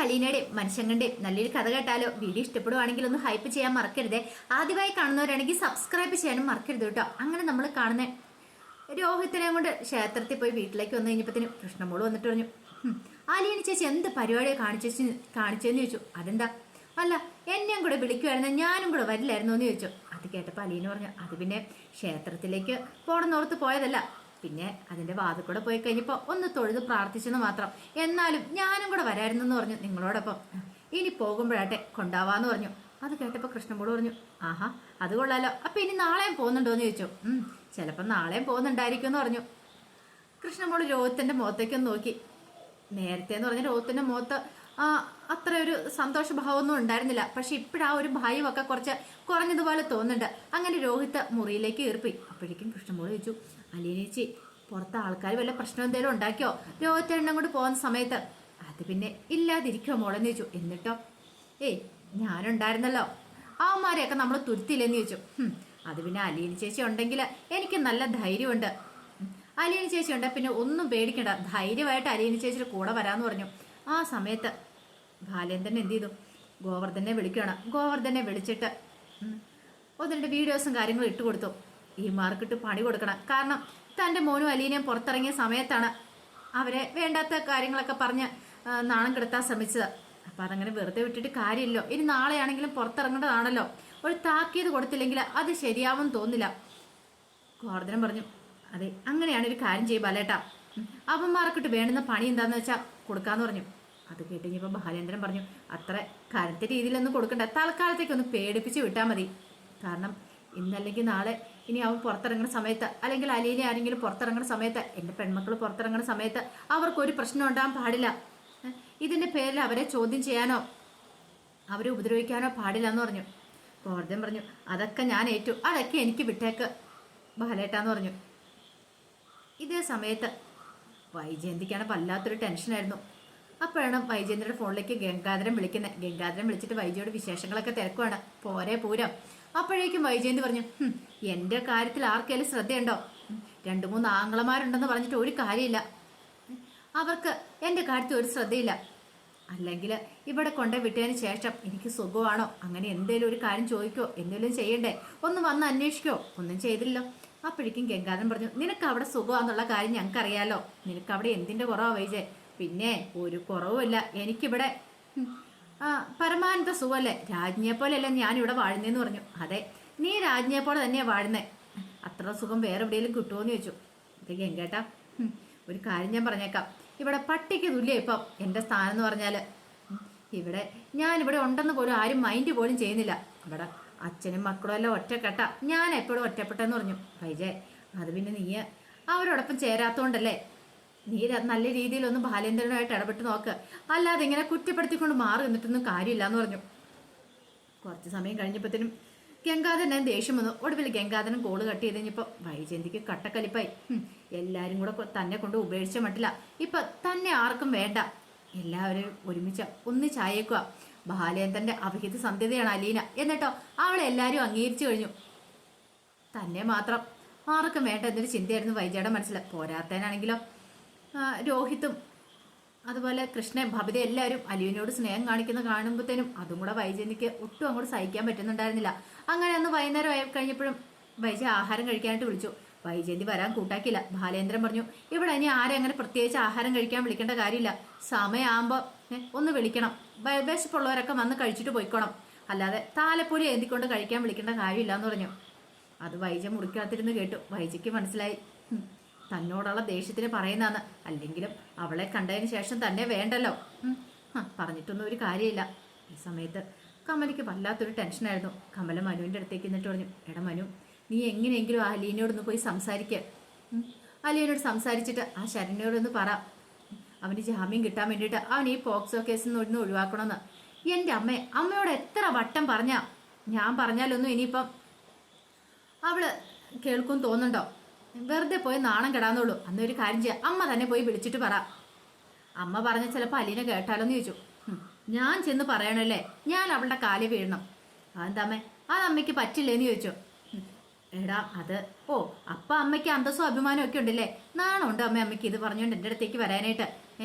അലീനയുടെയും മനുഷ്യങ്ങളുടെയും നല്ലൊരു കഥ കേട്ടാലോ? വീഡിയോ ഇഷ്ടപ്പെടുവാണെങ്കിൽ ഒന്ന് ഹൈപ്പ് ചെയ്യാൻ മറക്കരുതേ. ആദ്യമായി കാണുന്നവരാണെങ്കിൽ സബ്സ്ക്രൈബ് ചെയ്യാനും മറക്കരുത് കേട്ടോ. അങ്ങനെ നമ്മൾ കാണുന്ന രോഹിത്തിനെ കൊണ്ട് ക്ഷേത്രത്തിൽ പോയി വീട്ടിലേക്ക് വന്നു കഴിഞ്ഞപ്പത്തിന് കൃഷ്ണമോള് വന്നിട്ട് പറഞ്ഞു, അലീന ചേച്ചി എന്ത് പരിപാടിയാണ് കാണിച്ചെന്ന് ചോദിച്ചു. അതെന്താ? അല്ല, എന്നെയും കൂടെ വിളിക്കുമായിരുന്നു, ഞാനും കൂടെ വരില്ലായിരുന്നു എന്ന് ചോദിച്ചു. അത് കേട്ടപ്പോൾ അലീന പറഞ്ഞു, അത് പിന്നെ ക്ഷേത്രത്തിലേക്ക് പോണെന്നോർത്ത് പോയതല്ല, പിന്നെ അതിന്റെ വാതിൽ കൂടെ പോയി കഴിഞ്ഞപ്പോൾ ഒന്ന് തൊഴുത് പ്രാർത്ഥിച്ചെന്ന് മാത്രം. എന്നാലും ഞാനും കൂടെ വരായിരുന്നു എന്ന് പറഞ്ഞു നിങ്ങളോടൊപ്പം. ഇനി പോകുമ്പോഴാട്ടെ കൊണ്ടാവാന്ന് പറഞ്ഞു. അത് കേട്ടപ്പോൾ കൃഷ്ണമോള് പറഞ്ഞു, ആഹാ അത് കൊള്ളാലോ, അപ്പൊ ഇനി നാളെയും പോകുന്നുണ്ടോ എന്ന് ചോദിച്ചു. ചിലപ്പോൾ നാളെയും പോകുന്നുണ്ടായിരിക്കും എന്ന് പറഞ്ഞു. കൃഷ്ണമോള് രോഹിത്തിന്റെ മുഖത്തേക്കൊന്ന് നോക്കി. നേരത്തെ എന്ന് പറഞ്ഞാൽ രോഹിത്തിന്റെ മുഖത്ത് അത്ര ഒരു സന്തോഷഭാവമൊന്നും ഉണ്ടായിരുന്നില്ല. പക്ഷെ ഇപ്പോഴാ ഒരു ഭയമൊക്കെ കുറച്ച് കുറഞ്ഞതുപോലെ തോന്നുന്നുണ്ട്. അങ്ങനെ രോഹിത്ത് മുറിയിലേക്ക് ഈർപ്പി. അപ്പോഴേക്കും കൃഷ്ണമോള് ചോദിച്ചു, അലീനേച്ചി പുറത്തെ ആൾക്കാർ വല്ല പ്രശ്നം എന്തെങ്കിലും ഉണ്ടാക്കിയോ രോഹിത്തേണ്ണ കൊണ്ട് പോകുന്ന സമയത്ത്? അത് പിന്നെ ഇല്ലാതിരിക്കോ മോളെന്ന് ചോദിച്ചു. എന്നിട്ടോ? ഏയ് ഞാനുണ്ടായിരുന്നല്ലോ, അവന്മാരെയൊക്കെ നമ്മൾ തുരുത്തില്ലെന്ന് ചോദിച്ചു. അത് പിന്നെ അലീന ചേച്ചി ഉണ്ടെങ്കിൽ എനിക്ക് നല്ല ധൈര്യമുണ്ട്. അലീന ചേച്ചി ഉണ്ട്, പിന്നെ ഒന്നും പേടിക്കണ്ട, ധൈര്യമായിട്ട് അലീന ചേച്ചിയുടെ കൂടെ വരാമെന്ന് പറഞ്ഞു. ആ സമയത്ത് ബാലേന്ദ്രൻ എന്ത് ചെയ്തു? ഗോവർദ്ധനെ വിളിക്കുകയാണ്. ഗോവർദ്ധനെ വിളിച്ചിട്ട് ഒന്ന് രണ്ട് വീഡിയോസും കാര്യങ്ങളും ഇട്ട് കൊടുത്തു. ഈ മാർക്കിട്ട് പണി കൊടുക്കണം. കാരണം തൻ്റെ മോനും അലീനയും പുറത്തിറങ്ങിയ സമയത്താണ് അവരെ വേണ്ടാത്ത കാര്യങ്ങളൊക്കെ പറഞ്ഞ് നാണം കെടുത്താൻ ശ്രമിച്ചത്. അപ്പം അതങ്ങനെ വെറുതെ വിട്ടിട്ട് കാര്യമില്ലോ. ഇനി നാളെയാണെങ്കിലും പുറത്തിറങ്ങേണ്ടതാണല്ലോ. ഒരു താക്കീത് കൊടുത്തില്ലെങ്കിൽ അത് ശരിയാവും തോന്നില്ല. ഗോവർദ്ധനം പറഞ്ഞു, അതെ അങ്ങനെയാണ് ഒരു കാര്യം ചെയ്യും ബാലേട്ടാ, അവന്മാർക്കിട്ട് വേണ്ടുന്ന പണി എന്താന്ന് വെച്ചാൽ കൊടുക്കാന്ന് പറഞ്ഞു. അത് കേട്ടുകഴിഞ്ഞപ്പോൾ ബാലേന്ദ്രൻ പറഞ്ഞു, അത്ര കരുത്ത രീതിയിലൊന്നും കൊടുക്കണ്ട, തൽക്കാലത്തേക്കൊന്ന് പേടിപ്പിച്ച് വിട്ടാൽ മതി. കാരണം ഇന്നല്ലെങ്കിൽ നാളെ ഇനി അവൻ പുറത്തിറങ്ങുന്ന സമയത്ത്, അല്ലെങ്കിൽ അലീനെ ആരെങ്കിലും പുറത്തിറങ്ങുന്ന സമയത്ത്, എൻ്റെ പെൺമക്കൾ പുറത്തിറങ്ങുന്ന സമയത്ത് അവർക്കൊരു പ്രശ്നം ഉണ്ടാകാൻ പാടില്ല. ഇതിൻ്റെ പേരിൽ അവരെ ചോദ്യം ചെയ്യാനോ അവരെ ഉപദ്രവിക്കാനോ പാടില്ല എന്ന് പറഞ്ഞു. ഗോവർദ്ധൻ പറഞ്ഞു, അതൊക്കെ ഞാൻ ഏറ്റു, അതൊക്കെ എനിക്ക് വിട്ടേക്ക് ബാലേട്ടാന്ന് പറഞ്ഞു. ഇതേ സമയത്ത് വൈജയന്തിക്കാണ് വല്ലാത്തൊരു ടെൻഷനായിരുന്നു. അപ്പോഴാണ് വൈജയന്തിയുടെ ഫോണിലേക്ക് ഗംഗാധരൻ വിളിക്കുന്നത്. ഗംഗാധരൻ വിളിച്ചിട്ട് വൈജയുടെ വിശേഷങ്ങളൊക്കെ തിരക്കുവാണ്. പോരെ പൂരം. അപ്പോഴേക്കും വൈജയന്തി പറഞ്ഞു, എൻ്റെ കാര്യത്തിൽ ആർക്കെങ്കിലും ശ്രദ്ധയുണ്ടോ? 2-3 ആങ്ങളമാരുണ്ടെന്ന് പറഞ്ഞിട്ട് ഒരു കാര്യമില്ല, അവർക്ക് എൻ്റെ കാര്യത്തിൽ ഒരു ശ്രദ്ധയില്ല. അല്ലെങ്കിൽ ഇവിടെ കൊണ്ടേ വിട്ടതിന് ശേഷം എനിക്ക് സുഖമാണോ, അങ്ങനെ എന്തേലും ഒരു കാര്യം ചോദിക്കോ, എന്തെങ്കിലും ചെയ്യണ്ടേ, ഒന്ന് വന്ന് അന്വേഷിക്കോ, ഒന്നും ചെയ്തില്ലല്ലോ. അപ്പോഴേക്കും ഗംഗാധരൻ പറഞ്ഞു, നിനക്ക് അവിടെ സുഖമാന്നുള്ള കാര്യം ഞങ്ങൾക്കറിയാലോ, നിനക്ക് അവിടെ എന്തിൻ്റെ കുറവാ വൈജയ്? പിന്നെ ഒരു കുറവുമില്ല, എനിക്കിവിടെ പരമാനന്ദ സുഖമല്ലേ, രാജ്ഞിയെ പോലെയല്ലേ ഞാനിവിടെ വാഴുന്നതെന്ന് പറഞ്ഞു. അതെ, നീ രാജ്ഞിയെ പോലെ തന്നെയാണ് വാഴുന്നത്, അത്ര സുഖം വേറെ എവിടെയെങ്കിലും കിട്ടുമോയെന്ന് ചോദിച്ചു. ഇത് ഗംഗേട്ടാ, ഒരു കാര്യം ഞാൻ പറഞ്ഞേക്കാം, ഇവിടെ പട്ടിക്ക് തുല്യം ഇപ്പം എൻ്റെ സ്ഥാനം എന്ന് പറഞ്ഞാൽ. ഇവിടെ ഞാനിവിടെ ഉണ്ടെന്ന് പോലും ആരും മൈൻഡ് പോലും ചെയ്യുന്നില്ല. ഇവിടെ അച്ഛനും മക്കളും എല്ലാം ഒറ്റക്കെട്ട, ഞാൻ എപ്പോഴും ഒറ്റപ്പെട്ടെന്ന് പറഞ്ഞു. വൈജയ്, അത് പിന്നെ നീ അവരോടൊപ്പം ചേരാത്തോണ്ടല്ലേ, നീ നല്ല രീതിയിലൊന്ന് ബാലേന്ദ്രനുമായിട്ട് ഇടപെട്ട് നോക്ക്, അല്ലാതെ ഇങ്ങനെ കുറ്റപ്പെടുത്തിക്കൊണ്ട് മാറി നിന്നിട്ടൊന്നും കാര്യമില്ല എന്ന് പറഞ്ഞു. കുറച്ച് സമയം കഴിഞ്ഞപ്പോഴത്തേനും ഗംഗാധരൻ ദേഷ്യം വന്നു. ഒടുവിൽ ഗംഗാധരൻ കോള് കട്ട് ചെയ്ത് കഴിഞ്ഞപ്പോൾ വൈജയന്തിക്ക് കട്ടക്കലിപ്പായി. എല്ലാവരും കൂടെ തന്നെ കൊണ്ട് ഉപേക്ഷിച്ച മട്ടില്ല. ഇപ്പൊ തന്നെ ആർക്കും വേണ്ട, എല്ലാവരും ഒരുമിച്ച് ഒന്നിച്ചായേക്കുക. ബാലേന്ദ്രന്റെ അവിഹിത സന്ധ്യതയാണ് അലീന, എന്നിട്ടോ അവളെ എല്ലാവരും അംഗീകരിച്ചു കഴിഞ്ഞു. തന്നെ മാത്രം ആർക്കും വേണ്ട എന്നൊരു ചിന്തയായിരുന്നു വൈജയുടെ മനസ്സിൽ. പോരാത്തനാണെങ്കിലോ രോഹിത്തും അതുപോലെ കൃഷ്ണൻ ഭവിത എല്ലാവരും അലീനയോട് സ്നേഹം കാണിക്കുന്ന കാണുമ്പോഴത്തേനും അതും കൂടെ വൈജയന്തിക്ക് ഒട്ടും അങ്ങോട്ട് സഹിക്കാൻ പറ്റുന്നുണ്ടായിരുന്നില്ല. അങ്ങനെ അന്ന് വൈകുന്നേരം ആയി കഴിഞ്ഞപ്പോഴും വൈജയ ആഹാരം കഴിക്കാനായിട്ട് വിളിച്ചു. വൈജയന്തി വരാൻ കൂട്ടാക്കില്ല. ബാലേന്ദ്രൻ പറഞ്ഞു, ഇവിടെ ഇനി ആരും അങ്ങനെ പ്രത്യേകിച്ച് ആഹാരം കഴിക്കാൻ വിളിക്കേണ്ട കാര്യമില്ല, സമയമാകുമ്പോൾ ഒന്ന് വിളിക്കണം, വിശപ്പുള്ളവരൊക്കെ വന്ന് കഴിച്ചിട്ട് പോയിക്കോണം, അല്ലാതെ താലപ്പൊലി എന്തിക്കൊണ്ട് കഴിക്കാൻ വിളിക്കേണ്ട കാര്യമില്ല എന്ന് പറഞ്ഞു. അത് വൈജ മുറിക്കാത്തിരുന്ന് കേട്ടു. വൈജയ്ക്ക് മനസ്സിലായി തന്നോടുള്ള ദേഷ്യത്തിന് പറയുന്നതാണ്, അല്ലെങ്കിലും അവളെ കണ്ടതിന് ശേഷം തന്നെ വേണ്ടല്ലോ, പറഞ്ഞിട്ടൊന്നും ഒരു കാര്യമില്ല. ഈ സമയത്ത് കമലിക്ക് വല്ലാത്തൊരു ടെൻഷനായിരുന്നു. കമല മനുവിൻ്റെ അടുത്തേക്ക് എന്നിട്ട് പറഞ്ഞു, എടാ മനു, നീ എങ്ങനെയെങ്കിലും ആ അലീനയോടൊന്ന് പോയി സംസാരിക്കുക, അലീനയോട് സംസാരിച്ചിട്ട് ആ ശരണ്യോടൊന്ന് പറ, അവന് ജാമ്യം കിട്ടാൻ വേണ്ടിയിട്ട് അവൻ ഈ പോക്സോ കേസിൽ നിന്ന് ഒന്ന് ഒഴിവാക്കണമെന്ന്. എൻ്റെ അമ്മയോട് എത്ര വട്ടം പറഞ്ഞാ, ഞാൻ പറഞ്ഞാലൊന്നും ഇനിയിപ്പം അവള് കേൾക്കും തോന്നുന്നുണ്ടോ? വെറുതെ പോയി നാണം കെടാന്നുള്ളൂ. അന്നൊരു കാര്യം ചെയ്യാം, അമ്മ തന്നെ പോയി വിളിച്ചിട്ട് പറ. അമ്മ പറഞ്ഞ ചിലപ്പോൾ അലീന കേട്ടാലോന്ന് ചോദിച്ചു. ഞാൻ ചെന്ന് പറയണല്ലേ, ഞാൻ അവളുടെ കാലിൽ വീഴണം. അതെന്താമ്മേ, അത് അമ്മയ്ക്ക് പറ്റില്ലേന്ന് ചോദിച്ചു. എടാ അത് ഓ അപ്പ അമ്മയ്ക്ക് അന്തസ്സും അഭിമാനവും ഒക്കെ ഉണ്ടല്ലേ? നാണമുണ്ട് അമ്മയ്ക്ക് ഇത് പറഞ്ഞുകൊണ്ട് എൻ്റെ അടുത്തേക്ക് വരാനായിട്ട്.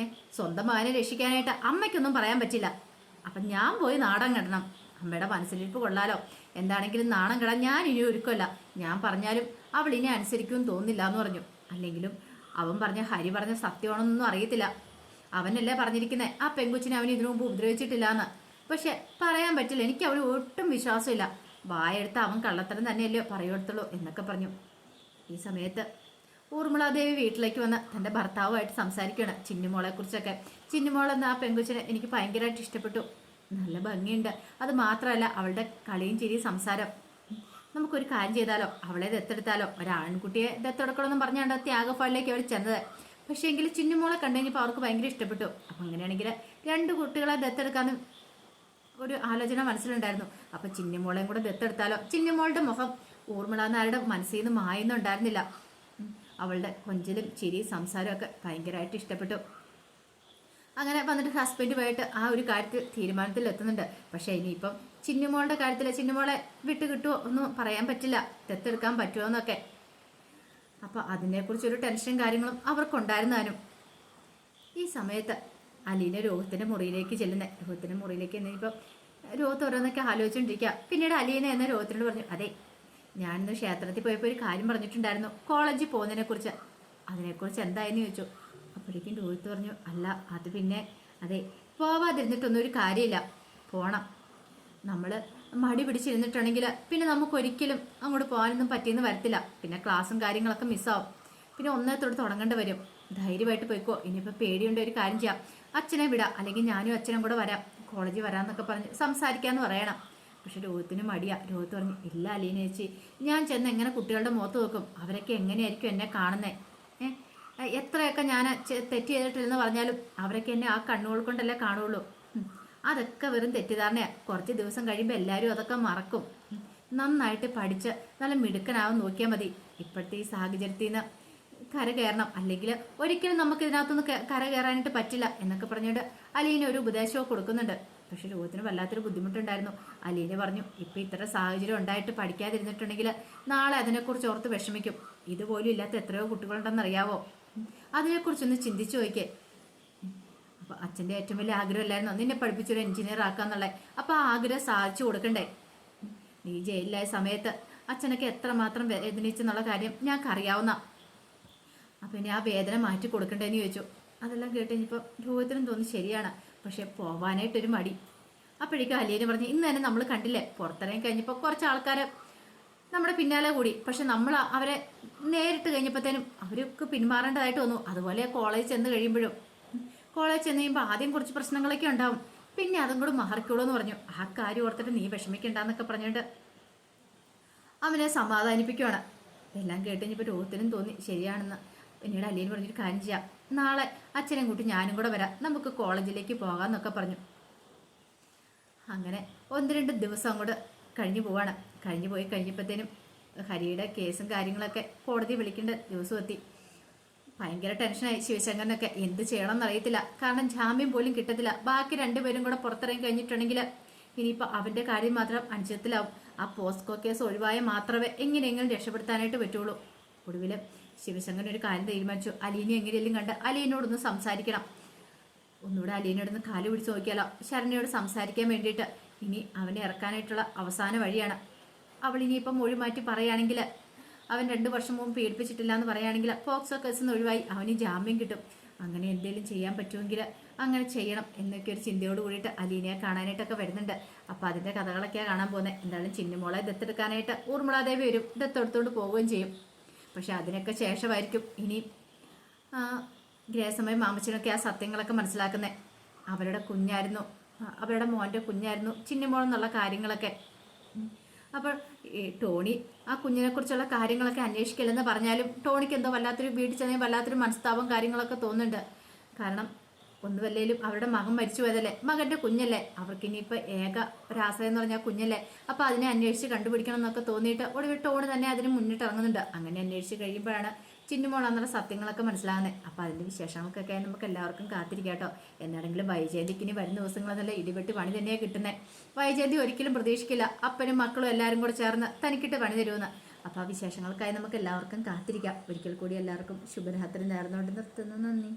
സ്വന്തം മകനെ രക്ഷിക്കാനായിട്ട് അമ്മയ്ക്കൊന്നും പറയാൻ പറ്റില്ല. അപ്പം ഞാൻ പോയി നാടൻ കിടണം. അമ്മയുടെ മനസ്സിലിരിപ്പ് കൊള്ളാലോ. എന്താണെങ്കിലും നാണം കിടാൻ ഞാൻ ഇനി ഒരുക്കല്ല. ഞാൻ പറഞ്ഞാലും അവൾ ഇനി അനുസരിക്കുമെന്ന് തോന്നുന്നില്ല എന്ന് പറഞ്ഞു. അല്ലെങ്കിലും അവൻ പറഞ്ഞ ഹരി പറഞ്ഞ സത്യമാണെന്നൊന്നും അറിയത്തില്ല. അവനല്ലേ പറഞ്ഞിരിക്കുന്നത് ആ പെങ്കുച്ചിനെ അവൻ ഇതിനു മുമ്പ് ഉപദ്രവിച്ചിട്ടില്ല എന്ന്. പക്ഷെ പറയാൻ പറ്റില്ല, എനിക്ക് അവൾ ഒട്ടും വിശ്വാസമില്ല. വായെടുത്ത് അവൻ കള്ളത്തരം തന്നെയല്ലോ പറയുത്തുള്ളൂ എന്നൊക്കെ പറഞ്ഞു. ഈ സമയത്ത് ഊർമിളാദേവി വീട്ടിലേക്ക് വന്ന് തൻ്റെ ഭർത്താവുമായിട്ട് സംസാരിക്കുകയാണ് ചിന്നുമോളെ കുറിച്ചൊക്കെ. ചിന്നുമോളെന്ന ആ പെങ്കുച്ചിനെ എനിക്ക് ഭയങ്കരമായിട്ട് ഇഷ്ടപ്പെട്ടു. നല്ല ഭംഗിയുണ്ട്. അത് മാത്രമല്ല അവളുടെ കളിയും ചിരിയും സംസാരം. നമുക്കൊരു കാര്യം ചെയ്താലോ, അവളെ ദത്തെടുത്താലോ? ഒരാൺകുട്ടിയെ ദത്തെടുക്കണമെന്നും പറഞ്ഞാണ്ട് ത്യാഗഫലിലേക്ക് അവർ ചെന്നത്. പക്ഷേ എങ്കിൽ ചിന്നുമോളെ കണ്ടു കഴിഞ്ഞപ്പോൾ അവർക്ക് ഭയങ്കര ഇഷ്ടപ്പെട്ടു. അപ്പം അങ്ങനെയാണെങ്കിൽ 2 കുട്ടികളെ ദത്തെടുക്കാന്ന് ഒരു ആലോചന മനസ്സിലുണ്ടായിരുന്നു. അപ്പം ചിന്നുമോളെയും കൂടെ ദത്തെടുത്താലോ? ചിന്നുമോളുടെ മുഖം ഊർമിളാന്നാരുടെ മനസ്സിൽ നിന്ന് മായുന്നുണ്ടായിരുന്നില്ല. അവളുടെ കൊഞ്ചലും ചിരിയും സംസാരവും ഒക്കെ ഭയങ്കരമായിട്ട് ഇഷ്ടപ്പെട്ടു. അങ്ങനെ വന്നിട്ട് ഹസ്ബൻഡുമായിട്ട് ആ ഒരു കാര്യത്തിൽ തീരുമാനത്തിൽ എത്തുന്നുണ്ട്. പക്ഷേ ഇനിയിപ്പം ചിന്നുമോളുടെ കാര്യത്തിൽ ചിന്നുമോളെ വിട്ട് കിട്ടുമോ ഒന്നും പറയാൻ പറ്റില്ല. ദത്തെടുക്കാൻ പറ്റുമോ എന്നൊക്കെ. അപ്പം അതിനെക്കുറിച്ചൊരു ടെൻഷനും കാര്യങ്ങളും അവർക്കുണ്ടായിരുന്നാനും. ഈ സമയത്ത് അലീന രോഹിത്തിൻ്റെ മുറിയിലേക്ക് ചെല്ലുന്നത്. രോഹിത്തിൻ്റെ മുറിയിലേക്ക് എന്നിപ്പം രോഹിത്ത് ഓരോന്നൊക്കെ ആലോചിച്ചുകൊണ്ടിരിക്കുക. പിന്നീട് അലീന എന്ന രോഹിത്തിനോട് പറഞ്ഞു, അതെ ഞാനിന്ന് ക്ഷേത്രത്തിൽ പോയപ്പോൾ ഒരു കാര്യം പറഞ്ഞിട്ടുണ്ടായിരുന്നു കോളേജിൽ പോകുന്നതിനെക്കുറിച്ച്. അതിനെക്കുറിച്ച് എന്തായെന്ന് ചോദിച്ചു. അപ്പോഴേക്കും രോഹിത്ത് പറഞ്ഞു, അല്ല അത് പിന്നെ അതെ പോവാതിരുന്നിട്ടൊന്നും ഒരു കാര്യമില്ല, പോണം. നമ്മൾ മടി പിടിച്ചിരുന്നിട്ടുണ്ടെങ്കിൽ പിന്നെ നമുക്കൊരിക്കലും അങ്ങോട്ട് പോകാനൊന്നും പറ്റിയെന്ന് വരത്തില്ല. പിന്നെ ക്ലാസ്സും കാര്യങ്ങളൊക്കെ മിസ്സാവും. പിന്നെ ഒന്നേത്തോട് തുടങ്ങേണ്ടി വരും. ധൈര്യമായിട്ട് പോയിക്കോ. ഇനിയിപ്പോൾ പേടിയുണ്ട്, ഒരു കാര്യം ചെയ്യാം, അച്ഛനെ വിടാം, അല്ലെങ്കിൽ ഞാനും അച്ഛനും കൂടെ വരാം, കോളേജിൽ വരാമെന്നൊക്കെ പറഞ്ഞ് സംസാരിക്കാമെന്ന് പറയണം. പക്ഷെ രോഹിത്തിന് മടിയാ. രോഹിത്ത് പറഞ്ഞു, ഇല്ല അലീന ചേച്ചി, ഞാൻ ചെന്ന് എങ്ങനെ കുട്ടികളുടെ മുഖത്ത് നോക്കും? അവരൊക്കെ എങ്ങനെയായിരിക്കും എന്നെ കാണുന്നത്? എത്രയൊക്കെ ഞാൻ തെറ്റ് ചെയ്തിട്ടില്ലെന്ന് പറഞ്ഞാലും അവരൊക്കെ എന്നെ ആ കണ്ണുകൾ കൊണ്ടല്ലേ കാണുള്ളൂ. അതൊക്കെ വെറും തെറ്റിദ്ധാരണയാണ്. കുറച്ച് ദിവസം കഴിയുമ്പോൾ എല്ലാവരും അതൊക്കെ മറക്കും. നന്നായിട്ട് പഠിച്ച് നല്ല മിടുക്കനാവാൻ നോക്കിയാൽ മതി. ഇപ്പോഴത്തെ ഈ സാഹചര്യത്തിൽ നിന്ന് കര കയറണം, അല്ലെങ്കിൽ ഒരിക്കലും നമുക്ക് ഇതിനകത്തൊന്നും കര കയറാനായിട്ട് പറ്റില്ല എന്നൊക്കെ പറഞ്ഞുകൊണ്ട് അലീന ഒരു ഉപദേശവും കൊടുക്കുന്നുണ്ട്. പക്ഷെ രോഗത്തിന് വല്ലാത്തൊരു ബുദ്ധിമുട്ടുണ്ടായിരുന്നു. അലീന പറഞ്ഞു, ഇപ്പം ഇത്ര സാഹചര്യം ഉണ്ടായിട്ട് പഠിക്കാതിരുന്നിട്ടുണ്ടെങ്കിൽ നാളെ അതിനെക്കുറിച്ച് ഓർത്ത് വിഷമിക്കും. ഇതുപോലും ഇല്ലാത്ത എത്രയോ കുട്ടികളുണ്ടെന്നറിയാവോ? അതിനെക്കുറിച്ചൊന്ന് ചിന്തിച്ചു നോക്കിയേ. അപ്പോൾ അച്ഛൻ്റെ ഏറ്റവും വലിയ ആഗ്രഹമല്ലായിരുന്നോ നിന്നെ പഠിപ്പിച്ചൊരു എഞ്ചിനീയർ ആക്കാന്നുള്ളത്? അപ്പോൾ ആ ആഗ്രഹം സാധിച്ചു കൊടുക്കണ്ടേ? നീ ജയിലിലായ സമയത്ത് അച്ഛനൊക്കെ എത്രമാത്രം വേദനിച്ചെന്നുള്ള കാര്യം ഞങ്ങൾക്കറിയാവുന്ന. അപ്പം ഇനി ആ വേദന മാറ്റി കൊടുക്കണ്ടേന്ന് ചോദിച്ചു. അതെല്ലാം കേട്ട് കഴിഞ്ഞപ്പോൾ രോഗത്തിനും തോന്നി ശരിയാണ്, പക്ഷെ പോവാനായിട്ടൊരു മടി. അപ്പോഴേക്കും അലീന പറഞ്ഞു, ഇന്ന് തന്നെ നമ്മൾ കണ്ടില്ലേ പുറത്തിറങ്ങി കഴിഞ്ഞപ്പോൾ കുറച്ച് ആൾക്കാർ നമ്മുടെ പിന്നാലെ കൂടി. പക്ഷെ നമ്മൾ അവരെ നേരിട്ട് കഴിഞ്ഞപ്പോഴത്തേനും അവർക്ക് പിന്മാറേണ്ടതായിട്ട് വന്നു. അതുപോലെ കോളേജ് ചെന്ന് കഴിയുമ്പോഴും കോളേജ് ചെന്ന് കഴിയുമ്പോൾ ആദ്യം കുറച്ച് പ്രശ്നങ്ങളൊക്കെ ഉണ്ടാവും, പിന്നെ അതും കൂടെ മാറിക്കോളൂ എന്ന് പറഞ്ഞു. ആ കാര്യം ഓർത്തിട്ട് നീ വിഷമിക്കണ്ടെന്നൊക്കെ പറഞ്ഞിട്ട് അവനെ സമാധാനിപ്പിക്കുവാണ്. എല്ലാം കേട്ട് കഴിഞ്ഞപ്പോൾ രോഗത്തിനും തോന്നി ശരിയാണെന്ന്. പിന്നീട് അലീന പറഞ്ഞൊരു കാര്യം ചെയ്യാം, നാളെ അച്ഛനും കൂട്ടി ഞാനും കൂടെ വരാം, നമുക്ക് കോളേജിലേക്ക് പോകാമെന്നൊക്കെ പറഞ്ഞു. അങ്ങനെ 1-2 ദിവസം അങ്ങോട്ട് കഴിഞ്ഞു പോവാണ്. കഴിഞ്ഞു പോയി കഴിഞ്ഞപ്പോഴത്തേനും ഹരിയുടെ കേസും കാര്യങ്ങളൊക്കെ കോടതി വിളിക്കേണ്ട ദിവസം എത്തി. ഭയങ്കര ടെൻഷനായി ശിവശങ്കരനൊക്കെ. എന്ത് ചെയ്യണം എന്നറിയത്തില്ല. കാരണം ജാമ്യം പോലും കിട്ടത്തില്ല. ബാക്കി 2 പേരും കൂടെ പുറത്തിറങ്ങി കഴിഞ്ഞിട്ടുണ്ടെങ്കിൽ ഇനിയിപ്പോൾ അവൻ്റെ കാര്യം മാത്രം അനിശ്ചിതത്തിലാവും. ആ പോസ്കോ കേസ് ഒഴിവായ മാത്രമേ എങ്ങനെയെങ്കിലും രക്ഷപ്പെടുത്താനായിട്ട് പറ്റുള്ളൂ. ഒടുവിൽ ശിവശങ്കരൻ ഒരു കാര്യം തീരുമാനിച്ചു, അലീനെ എങ്ങനെയെങ്കിലും കണ്ട് അലീനോടൊന്ന് സംസാരിക്കണം. ഒന്നുകൂടെ അലീനോടൊന്ന് കാല് പിടിച്ച് നോക്കിയാലോ, ശരണ്യയോട് സംസാരിക്കാൻ വേണ്ടിയിട്ട്. ഇനി അവനെ ഇറക്കാനായിട്ടുള്ള അവസാന വഴിയാണ്. അവൾ ഇനിയിപ്പം മൊഴി മാറ്റി പറയുകയാണെങ്കിൽ, അവൻ 2 വർഷം മുമ്പ് പീഡിപ്പിച്ചിട്ടില്ല എന്ന് പറയുകയാണെങ്കിൽ പോക്സോ കേസിൽ നിന്ന് ഒഴിവായി അവന് ജാമ്യം കിട്ടും. അങ്ങനെ എന്തെങ്കിലും ചെയ്യാൻ പറ്റുമെങ്കിൽ അങ്ങനെ ചെയ്യണം എന്നൊക്കെ ഒരു ചിന്തയോട് കൂടിയിട്ട് അലീനയെ കാണാനായിട്ടൊക്കെ വരുന്നുണ്ട്. അപ്പോൾ അതിൻ്റെ കഥകളൊക്കെയാണ് കാണാൻ പോകുന്നത്. എന്തായാലും ചിന്നുമോളെ ദത്തെടുക്കാനായിട്ട് ഊർമിളാദേവി വരും, ദത്തെടുത്തുകൊണ്ട് പോവുകയും ചെയ്യും. പക്ഷെ അതിനൊക്കെ ശേഷമായിരിക്കും ഇനി ഗ്രേസമ്മയും മാമച്ചനൊക്കെ ആ സത്യങ്ങളൊക്കെ മനസ്സിലാക്കുന്നത്. അവരുടെ കുഞ്ഞായിരുന്നു, അവരുടെ മോൻ്റെ കുഞ്ഞായിരുന്നു ചിന്നുമോൾ എന്നുള്ള കാര്യങ്ങളൊക്കെ. അപ്പോൾ ടോണി ആ കുഞ്ഞിനെക്കുറിച്ചുള്ള കാര്യങ്ങളൊക്കെ അന്വേഷിക്കില്ലെന്ന് പറഞ്ഞാലും ടോണിക്ക് എന്തോ വല്ലാത്തൊരു വീട്ടിൽ ചെന്നേ വല്ലാത്തൊരു മനസ്താപം കാര്യങ്ങളൊക്കെ തോന്നുന്നുണ്ട്. കാരണം ഒന്നുമല്ലേലും അവരുടെ മകൻ മരിച്ചു പോയതല്ലേ, മകൻ്റെ കുഞ്ഞല്ലേ, അവർക്ക് ഇനിയിപ്പോൾ ഏക ഒരാശ്രയം എന്ന് പറഞ്ഞാൽ കുഞ്ഞല്ലേ. അപ്പോൾ അതിനെ അന്വേഷിച്ച് കണ്ടുപിടിക്കണം എന്നൊക്കെ തോന്നിയിട്ട് ഒടുവിൽ ടോണി തന്നെ അതിന് മുന്നിട്ടിറങ്ങുന്നുണ്ട്. അങ്ങനെ അന്വേഷിച്ച് കഴിയുമ്പോഴാണ് ചിന്നുമോളെന്നുള്ള സത്യങ്ങളൊക്കെ മനസ്സിലാകുന്നത്. അപ്പോൾ അതിൻ്റെ വിശേഷങ്ങൾക്കൊക്കെ നമുക്ക് എല്ലാവർക്കും കാത്തിരിക്കാം കേട്ടോ. എന്നാണെങ്കിലും വൈജയന്തിക്ക് ഇനി വരുന്ന ദിവസങ്ങളെന്നല്ല ഇടിവെട്ടി പണി തന്നെയാണ് കിട്ടുന്നത്. വൈജയന്തി ഒരിക്കലും പ്രതീക്ഷിക്കില്ല അപ്പനും മക്കളും എല്ലാവരും കൂടെ ചേർന്ന് തനിക്കിട്ട് പണി തരുമെന്ന്. അപ്പോൾ ആ വിശേഷങ്ങൾക്കായി നമുക്ക് എല്ലാവർക്കും കാത്തിരിക്കാം. ഒരിക്കൽ കൂടി എല്ലാവർക്കും ശുഭരാത്രി നേർന്നുകൊണ്ട് നിർത്തുന്നു. നന്ദി.